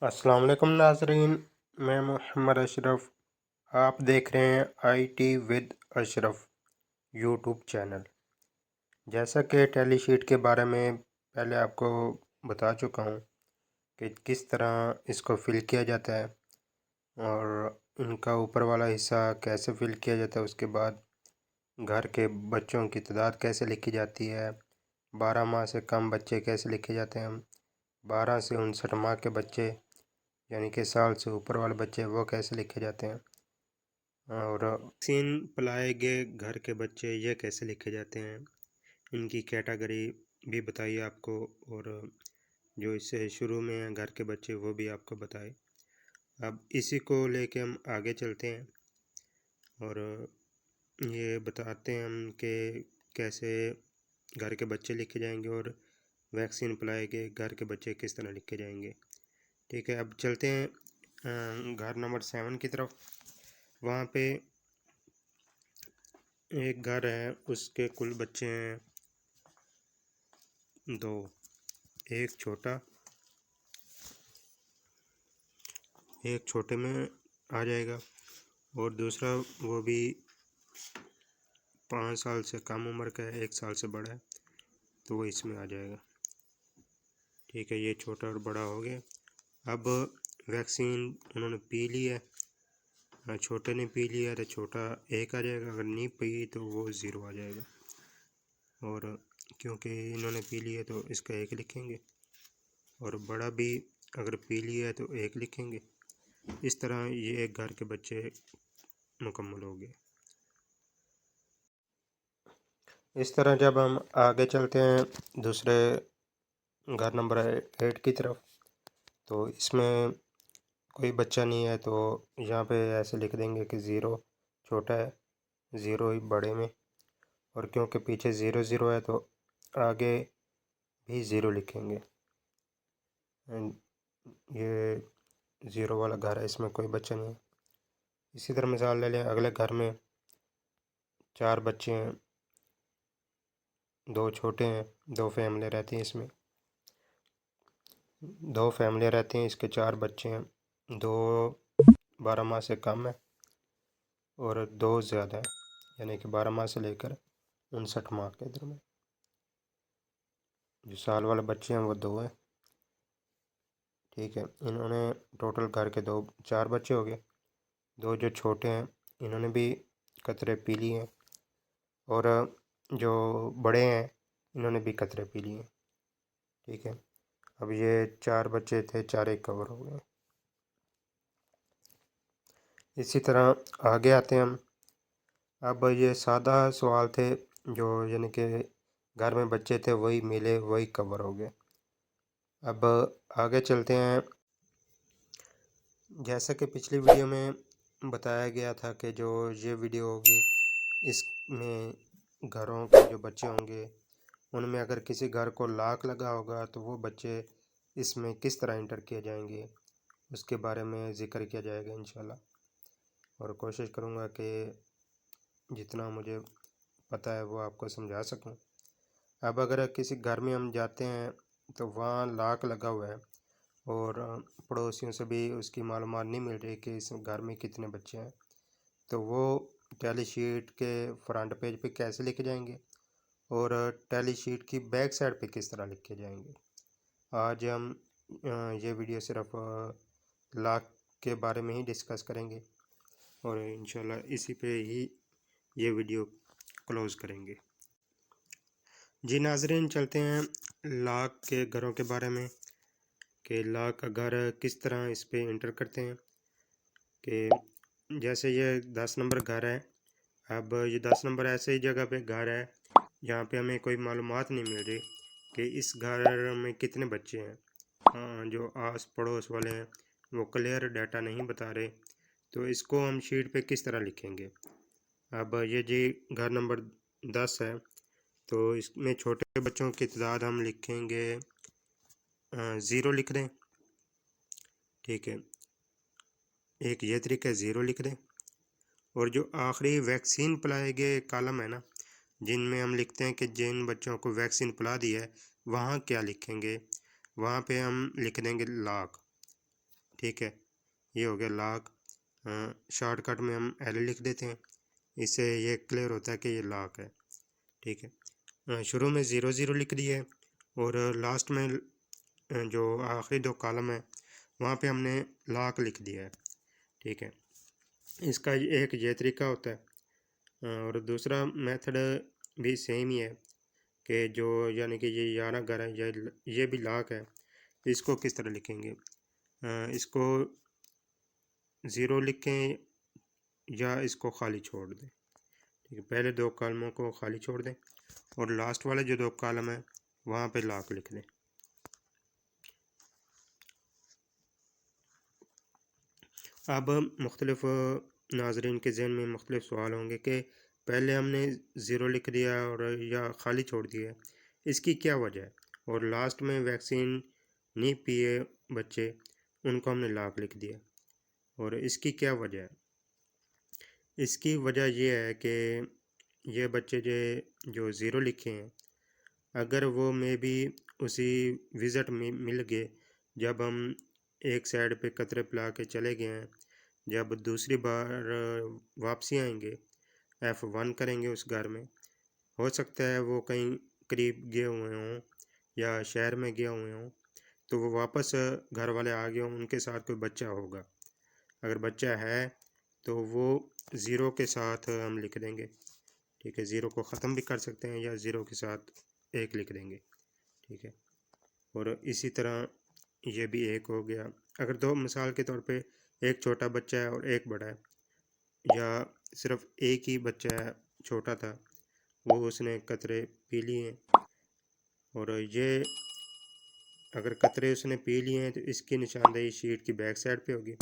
अस्सलाम वालेकुम नाजरीन। मैं मोहम्मद अशरफ। आप देख रहे हैं IT with Ashraf YouTube channel. जैसा कि टैली शीट के बारे में पहले आपको बता चुका हूँ कि किस तरह इसको फिल किया जाता है और इनका ऊपर वाला हिस्सा कैसे फिल किया जाता है। उसके बाद घर के बच्चों की तादाद कैसे लिखी जाती है, 12 माह से कम बच्चे कैसे लिखे जाते हैं, 12 से 59 माह के बच्चे यानी कि साल से ऊपर वाले बच्चे वो कैसे लिखे जाते हैं, और वैक्सीन पिलाए गए घर के बच्चे ये कैसे लिखे जाते हैं, इनकी कैटेगरी भी बताइए आपको। और जो इससे शुरू में हैं घर के बच्चे वो भी आपको बताए। अब इसी को लेके हम आगे चलते हैं और ये बताते हैं हम कि कैसे घर के बच्चे लिखे जाएंगे और वैक्सीन पिलाए गए घर के बच्चे किस तरह लिखे जाएंगे। ठीक है, अब चलते हैं घर नंबर 7 की तरफ। वहाँ पे एक घर है, उसके कुल बच्चे हैं 2। एक छोटा, एक छोटे में आ जाएगा और दूसरा वो भी 5 साल से कम उम्र का है, 1 साल से बड़ा है, तो वो इसमें आ जाएगा। ठीक है, ये छोटा और बड़ा हो गया। अब वैक्सीन उन्होंने पी ली है, छोटे ने पी लिया तो छोटा 1 आ जाएगा, अगर नहीं पी तो वो 0 आ जाएगा। और क्योंकि इन्होंने पी लिया तो इसका 1 लिखेंगे, और बड़ा भी अगर पी लिया है तो 1 लिखेंगे। इस तरह ये एक घर के बच्चे मुकम्मल हो गए। इस तरह जब हम आगे चलते हैं दूसरे घर नंबर 8 की तरफ, तो इसमें कोई बच्चा नहीं है, तो यहाँ पे ऐसे लिख देंगे कि 0 छोटा है, 0 ही बड़े में, और क्योंकि पीछे 0 0 है तो आगे भी 0 लिखेंगे। ये 0 वाला घर है, इसमें कोई बच्चा नहीं है। इसी तरह मिसाल ले लें, अगले घर में 4 बच्चे हैं, 2 छोटे हैं, 2 फैमिली रहती हैं इसमें, 2 फैमिलियाँ रहती हैं, इसके 4 बच्चे हैं, 2 12 माह से कम है और 2 ज़्यादा है, यानी कि 12 माह से लेकर 59 माह के दरमियान। जो साल वाले बच्चे हैं वो 2 हैं। ठीक है, इन्होंने टोटल घर के 4 बच्चे हो गए। 2 जो छोटे हैं इन्होंने भी कतरे पी लिए हैं, और जो बड़े हैं इन्होंने भी कतरे पी लिए हैं। ठीक है, अब ये 4 बच्चे थे, 4 एक कवर हो गए। इसी तरह आगे आते हैं हम। अब ये सादा सवाल थे, जो यानी कि घर में बच्चे थे वही मिले, वही कवर हो गए। अब आगे चलते हैं। जैसा कि पिछली वीडियो में बताया गया था कि जो ये वीडियो होगी इसमें घरों के जो बच्चे होंगे उनमें अगर किसी घर को लॉक लगा होगा तो वो बच्चे इसमें किस तरह इंटर किए जाएंगे, उसके बारे में ज़िक्र किया जाएगा इंशाल्लाह। और कोशिश करूँगा कि जितना मुझे पता है वो आपको समझा सकूँ। अब अगर किसी घर में हम जाते हैं तो वहाँ लॉक लगा हुआ है और पड़ोसियों से भी उसकी मालूमात नहीं मिल रही कि इस घर में कितने बच्चे हैं, तो वो टैली शीट के फ्रंट पेज पे कैसे लिखे जाएंगे और टैली शीट की बैक साइड पे किस तरह लिखे जाएंगे। आज हम ये वीडियो सिर्फ लॉक के बारे में ही डिस्कस करेंगे और इंशाल्लाह इसी पे ही ये वीडियो क्लोज करेंगे। जी नाजरीन, चलते हैं लॉक के घरों के बारे में कि लॉक का घर किस तरह इस पे इंटर करते हैं। कि जैसे ये 10 नंबर घर है, अब ये 10 नंबर ऐसे ही जगह पे घर है जहाँ पे हमें कोई मालूमात नहीं मिल रही कि इस घर में कितने बच्चे हैं। हाँ, जो आस पड़ोस वाले हैं वो क्लियर डाटा नहीं बता रहे, तो इसको हम शीट पे किस तरह लिखेंगे। अब ये जी घर नंबर 10 है, तो इसमें छोटे बच्चों की तादाद हम लिखेंगे 0 लिख दें। ठीक है, एक ये तरीका 0 लिख दें। और जो आखिरी वैक्सीन पिलाए गए कॉलम है ना, जिनमें हम लिखते हैं कि जिन बच्चों को वैक्सीन पिला दी है, वहाँ क्या लिखेंगे, वहाँ पे हम लिख देंगे लॉक। ठीक है, ये हो गया लॉक। शॉर्टकट में हम L लिख देते हैं, इससे ये क्लियर होता है कि ये लॉक है। ठीक है, शुरू में 00 लिख दिया है और लास्ट में जो आखिरी 2 कॉलम है वहाँ पे हमने लॉक लिख दिया है। ठीक है, इसका एक ये तरीका होता है और दूसरा मेथड भी सेम ही है कि जो यानी कि ये 11 घर है, ये भी लॉक है। इसको किस तरह लिखेंगे, इसको 0 लिखें या इसको खाली छोड़ दें। ठीक है, पहले 2 कॉलमों को खाली छोड़ दें और लास्ट वाले जो 2 कॉलम है वहाँ पे लॉक लिख दें। अब मुख्तलिफ नाजरीन के जहन में मुख्तलिफ सवाल होंगे कि पहले हमने 0 लिख दिया और या खाली छोड़ दिया, इसकी क्या वजह है, और लास्ट में वैक्सीन नहीं पिए बच्चे उनको हमने लॉक लिख दिया, और इसकी क्या वजह है। इसकी वजह यह है कि ये बच्चे जो 0 लिखे हैं, अगर वो में भी उसी विज़िट में मिल गए, जब हम एक साइड पे कतरे पिला के चले गए हैं, जब दूसरी बार वापसी आएंगे F1 करेंगे उस घर में, हो सकता है वो कहीं करीब गए हुए हों या शहर में गए हुए हों, तो वो वापस घर वाले आ गए हों, उनके साथ कोई बच्चा होगा। अगर बच्चा है तो वो 0 के साथ हम लिख देंगे। ठीक है, 0 को ख़त्म भी कर सकते हैं या 0 के साथ 1 लिख देंगे। ठीक है, और इसी तरह ये भी 1 हो गया। अगर 2 मिसाल के तौर पे एक छोटा बच्चा है और एक बड़ा है, या सिर्फ एक ही बच्चा है छोटा था, वो उसने कतरे पी लिए हैं, और ये अगर कतरे उसने पी लिए हैं तो इसकी निशानदेही शीट की बैक साइड पे होगी,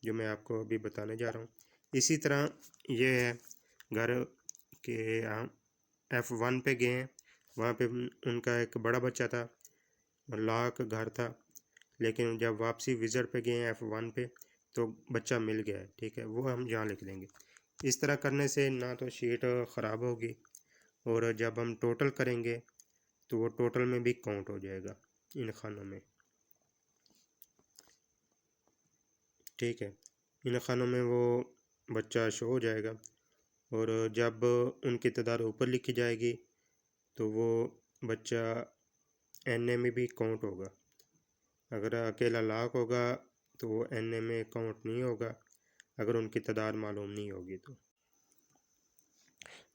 जो मैं आपको अभी बताने जा रहा हूँ। इसी तरह ये है घर के हम F1 पे गए हैं, वहाँ पे उनका एक बड़ा बच्चा था, लॉक घर था, लेकिन जब वापसी विज़िट पे गए हैं F1 पे तो बच्चा मिल गया है। ठीक है, वो हम यहाँ लिख देंगे। इस तरह करने से ना तो शीट ख़राब होगी और जब हम टोटल करेंगे तो वो टोटल में भी काउंट हो जाएगा इन खानों में। ठीक है, इन खानों में वो बच्चा शो हो जाएगा और जब उनकी तादाद ऊपर लिखी जाएगी तो वो बच्चा NA में भी काउंट होगा। अगर अकेला लॉक होगा तो वो NA में काउंट नहीं होगा, अगर उनकी तादाद मालूम नहीं होगी तो।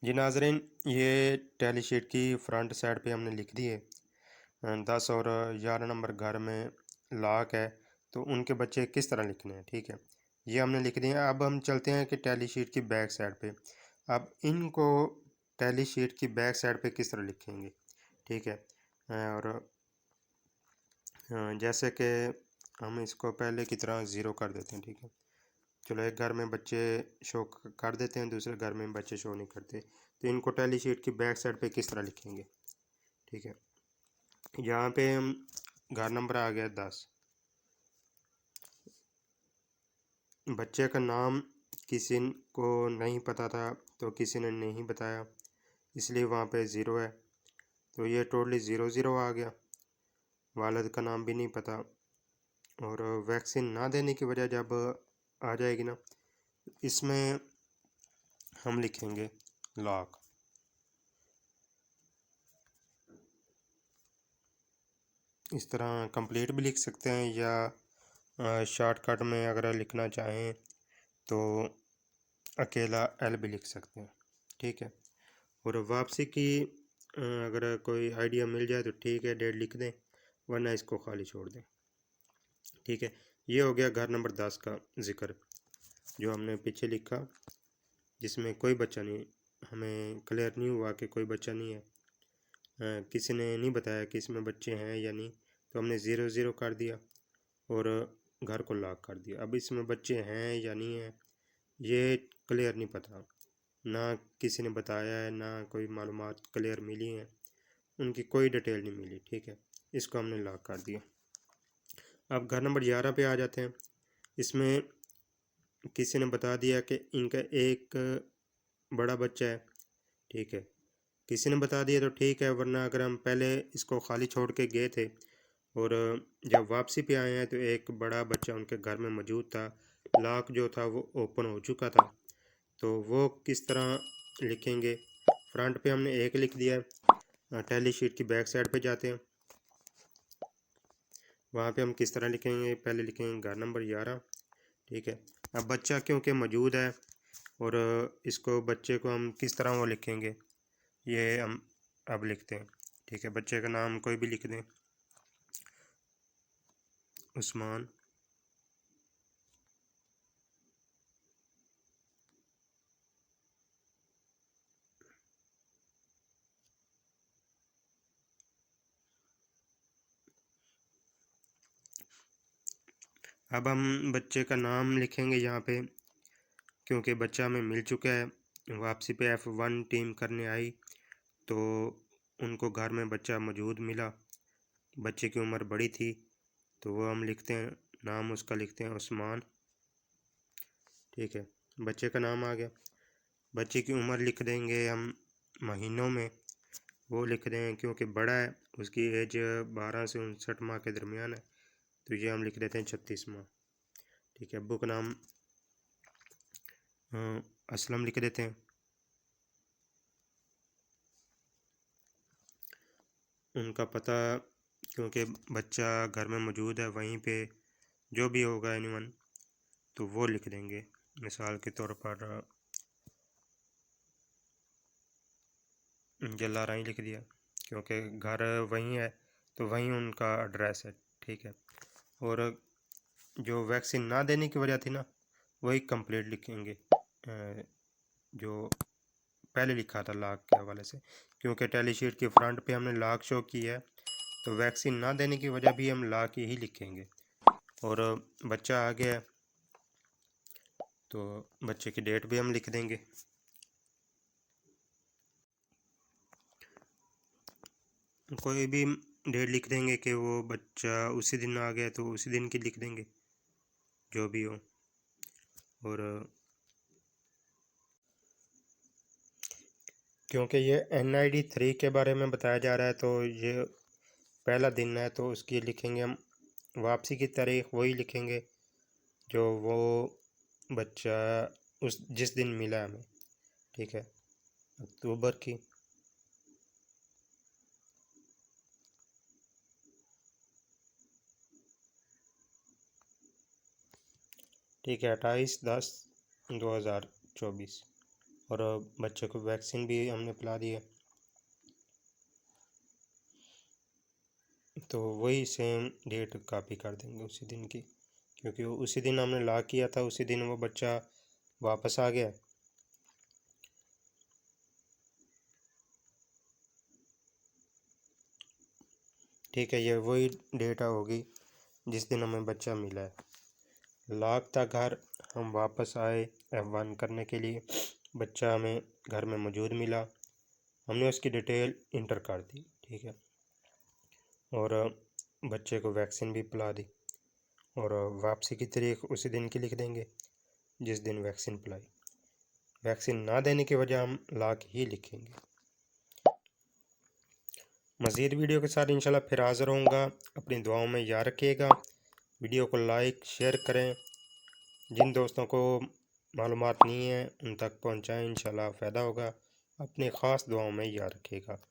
जी नाज़रीन, ये टैली शीट की फ्रंट साइड पे हमने लिख दी है 10 और 11 नंबर घर में लॉक है, तो उनके बच्चे किस तरह लिखने हैं। ठीक है, ये हमने लिख दिया। अब हम चलते हैं कि टैली शीट की बैक साइड पे, अब इनको टैली शीट की बैक साइड पे किस तरह लिखेंगे। ठीक है, और जैसे कि हम इसको पहले की तरह 0 कर देते हैं। ठीक है, चलो एक घर में बच्चे शो कर देते हैं, दूसरे घर में बच्चे शो नहीं करते, तो इनको टैली शीट की बैक साइड पे किस तरह लिखेंगे। ठीक है, यहाँ पे हम घर नंबर आ गया 10, बच्चे का नाम किसी को नहीं पता था तो किसी ने नहीं बताया, इसलिए वहाँ पे 0 है, तो ये टोटली 0 आ गया। वालिद का नाम भी नहीं पता, और वैक्सीन ना देने की वजह जब आ जाएगी ना, इसमें हम लिखेंगे लॉक। इस तरह कंप्लीट भी लिख सकते हैं या शॉर्टकट में अगर लिखना चाहें तो अकेला L भी लिख सकते हैं। ठीक है, और वापसी की अगर कोई आइडिया मिल जाए तो ठीक है, डेट लिख दें, वरना इसको खाली छोड़ दें। ठीक है, ये हो गया घर नंबर 10 का ज़िक्र जो हमने पीछे लिखा, जिसमें कोई बच्चा नहीं, हमें क्लियर नहीं हुआ कि कोई बच्चा नहीं है, किसी ने नहीं बताया कि इसमें बच्चे हैं या नहीं, तो हमने 0 कर दिया और घर को लॉक कर दिया। अब इसमें बच्चे हैं या नहीं हैं ये क्लियर नहीं पता, ना किसी ने बताया है, ना कोई मालूमात क्लियर मिली हैं, उनकी कोई डिटेल नहीं मिली। ठीक है, इसको हमने लॉक कर दिया। अब घर नंबर 11 पे आ जाते हैं। इसमें किसी ने बता दिया कि इनका एक बड़ा बच्चा है। ठीक है, किसी ने बता दिया तो ठीक है, वरना अगर हम पहले इसको खाली छोड़ के गए थे और जब वापसी पे आए हैं तो एक बड़ा बच्चा उनके घर में मौजूद था। लॉक जो था वो ओपन हो चुका था। तो वो किस तरह लिखेंगे? फ्रंट पे हमने 1 लिख दिया है। टैली शीट की बैक साइड पे जाते हैं, वहाँ पे हम किस तरह लिखेंगे? पहले लिखेंगे घर नंबर 11। ठीक है। अब बच्चा क्योंकि मौजूद है और इसको बच्चे को हम किस तरह वो लिखेंगे, ये हम अब लिखते हैं। ठीक है, बच्चे का नाम कोई भी लिख दें, उस्मान। अब हम बच्चे का नाम लिखेंगे यहाँ पे, क्योंकि बच्चा हमें मिल चुका है। वापसी पे F1 टीम करने आई तो उनको घर में बच्चा मौजूद मिला। बच्चे की उम्र बड़ी थी तो वो हम लिखते हैं, नाम उसका लिखते हैं उस्मान। ठीक है, बच्चे का नाम आ गया। बच्चे की उम्र लिख देंगे हम महीनों में, वो लिख दें क्योंकि बड़ा है, उसकी एज 12 से 59 माह के दरमियान है, तो ये हम लिख देते हैं 36 माह। ठीक है, अब्बू का नाम असलम लिख देते हैं। उनका पता, क्योंकि बच्चा घर में मौजूद है, वहीं पे जो भी होगा एनीवन तो वो लिख देंगे। मिसाल के तौर पर जलाराई लिख दिया, क्योंकि घर वहीं है तो वहीं उनका एड्रेस है। ठीक है, और जो वैक्सीन ना देने की वजह थी ना, वही कंप्लीट लिखेंगे जो पहले लिखा था लाख के हवाले से, क्योंकि टैली शीट के फ्रंट पे हमने लाख शो की है, तो वैक्सीन ना देने की वजह भी हम लाख ही लिखेंगे। और बच्चा आ गया तो बच्चे की डेट भी हम लिख देंगे। कोई भी डेट लिख देंगे कि वो बच्चा उसी दिन आ गया तो उसी दिन की लिख देंगे, जो भी हो। और क्योंकि ये NID 3 के बारे में बताया जा रहा है तो ये पहला दिन है, तो उसकी लिखेंगे हम वापसी की तारीख, वही लिखेंगे जो वो बच्चा उस जिस दिन मिला हमें। ठीक है, अक्टूबर की। ठीक है, 28/10/2024। और बच्चे को वैक्सीन भी हमने पिला दी है, तो वही सेम डेट कॉपी कर देंगे उसी दिन की, क्योंकि वो उसी दिन हमने लॉक किया था, उसी दिन वो बच्चा वापस आ गया। ठीक है, ये वही डेटा होगी जिस दिन हमें बच्चा मिला है। लॉक था घर, हम वापस आए F1 करने के लिए, बच्चा हमें घर में मौजूद मिला, हमने उसकी डिटेल इंटर कर दी। ठीक है, और बच्चे को वैक्सीन भी पिला दी, और वापसी की तारीख उसी दिन की लिख देंगे जिस दिन वैक्सीन पिलाई। वैक्सीन ना देने की वजह हम लाख ही लिखेंगे। मज़ीद वीडियो के साथ इंशाल्लाह फिर हाज़िर होऊंगा। अपनी दुआओं में याद रखिएगा। वीडियो को लाइक शेयर करें, जिन दोस्तों को मालूमात नहीं है उन तक पहुंचाएं, इंशाल्लाह फ़ायदा होगा। अपनी ख़ास दुआओं में याद रखिएगा।